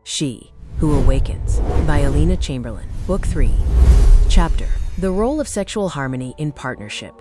She Who Awakens by Alina Chamberlain, Book 3. Chapter: The Role of Sexual Harmony in Partnership.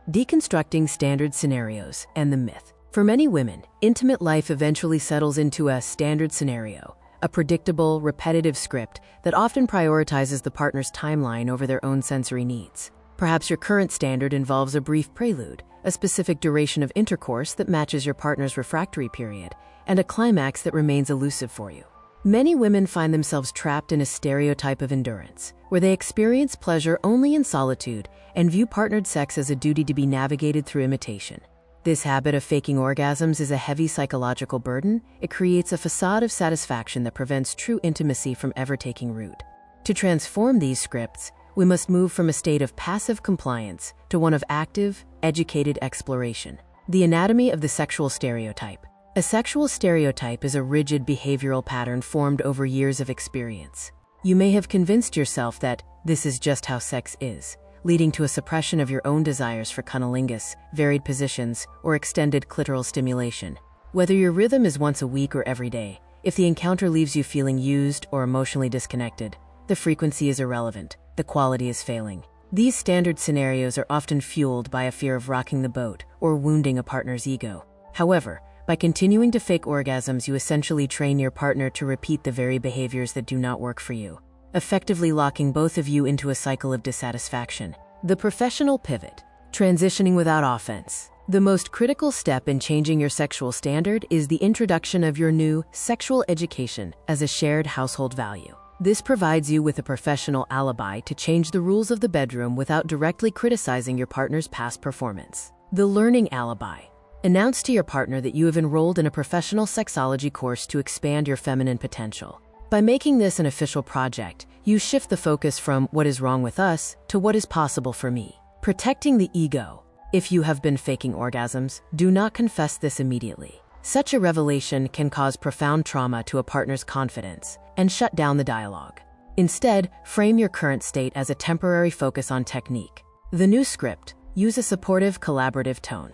Deconstructing Standard Scenarios and the Myth. For many women, intimate life eventually settles into a standard scenario, a predictable, repetitive script that often prioritizes the partner's timeline over their own sensory needs. Perhaps your current standard involves a brief prelude, a specific duration of intercourse that matches your partner's refractory period, and a climax that remains elusive for you. Many women find themselves trapped in a stereotype of endurance, where they experience pleasure only in solitude and view partnered sex as a duty to be navigated through imitation. This habit of faking orgasms is a heavy psychological burden. It creates a facade of satisfaction that prevents true intimacy from ever taking root. To transform these scripts, we must move from a state of passive compliance to one of active, educated exploration. The anatomy of the sexual stereotype. A sexual stereotype is a rigid behavioral pattern formed over years of experience. You may have convinced yourself that this is just how sex is, leading to a suppression of your own desires for cunnilingus, varied positions, or extended clitoral stimulation. Whether your rhythm is once a week or every day, if the encounter leaves you feeling used or emotionally disconnected, the frequency is irrelevant, the quality is failing. These standard scenarios are often fueled by a fear of rocking the boat or wounding a partner's ego. However, by continuing to fake orgasms, you essentially train your partner to repeat the very behaviors that do not work for you, effectively locking both of you into a cycle of dissatisfaction. The professional pivot. Transitioning without offense. The most critical step in changing your sexual standard is the introduction of your new sexual education as a shared household value. This provides you with a professional alibi to change the rules of the bedroom without directly criticizing your partner's past performance. The learning alibi. Announce to your partner that you have enrolled in a professional sexology course to expand your feminine potential. By making this an official project, you shift the focus from what is wrong with us to what is possible for me. Protecting the ego. If you have been faking orgasms, do not confess this immediately. Such a revelation can cause profound trauma to a partner's confidence and shut down the dialogue. Instead, frame your current state as a temporary focus on technique. The new script. Use a supportive, collaborative tone.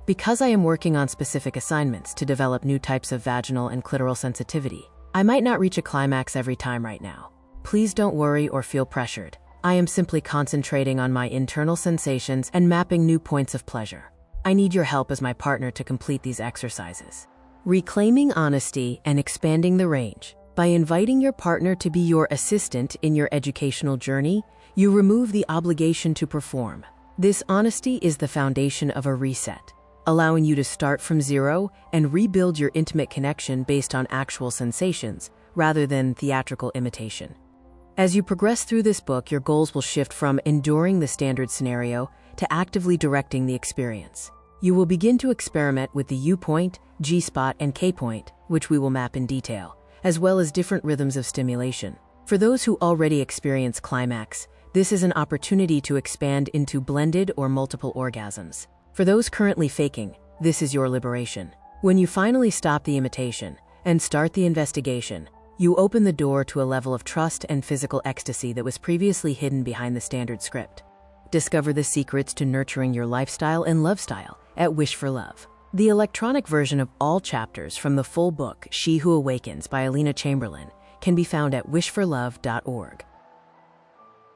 Because I am working on specific assignments to develop new types of vaginal and clitoral sensitivity, I might not reach a climax every time right now. Please don't worry or feel pressured. I am simply concentrating on my internal sensations and mapping new points of pleasure. I need your help as my partner to complete these exercises. Reclaiming honesty and expanding the range. By inviting your partner to be your assistant in your educational journey, you remove the obligation to perform. This honesty is the foundation of a reset, allowing you to start from zero and rebuild your intimate connection based on actual sensations rather than theatrical imitation. As you progress through this book, your goals will shift from enduring the standard scenario to actively directing the experience. You will begin to experiment with the U-point, G-spot, and K-point, which we will map in detail, as well as different rhythms of stimulation. For those who already experience climax, this is an opportunity to expand into blended or multiple orgasms. For those currently faking, this is your liberation. When you finally stop the imitation and start the investigation, you open the door to a level of trust and physical ecstasy that was previously hidden behind the standard script. Discover the secrets to nurturing your lifestyle and love style at Wish for Love. The electronic version of all chapters from the full book, She Who Awakens by Alina Chamberlain, can be found at wishforlove.org.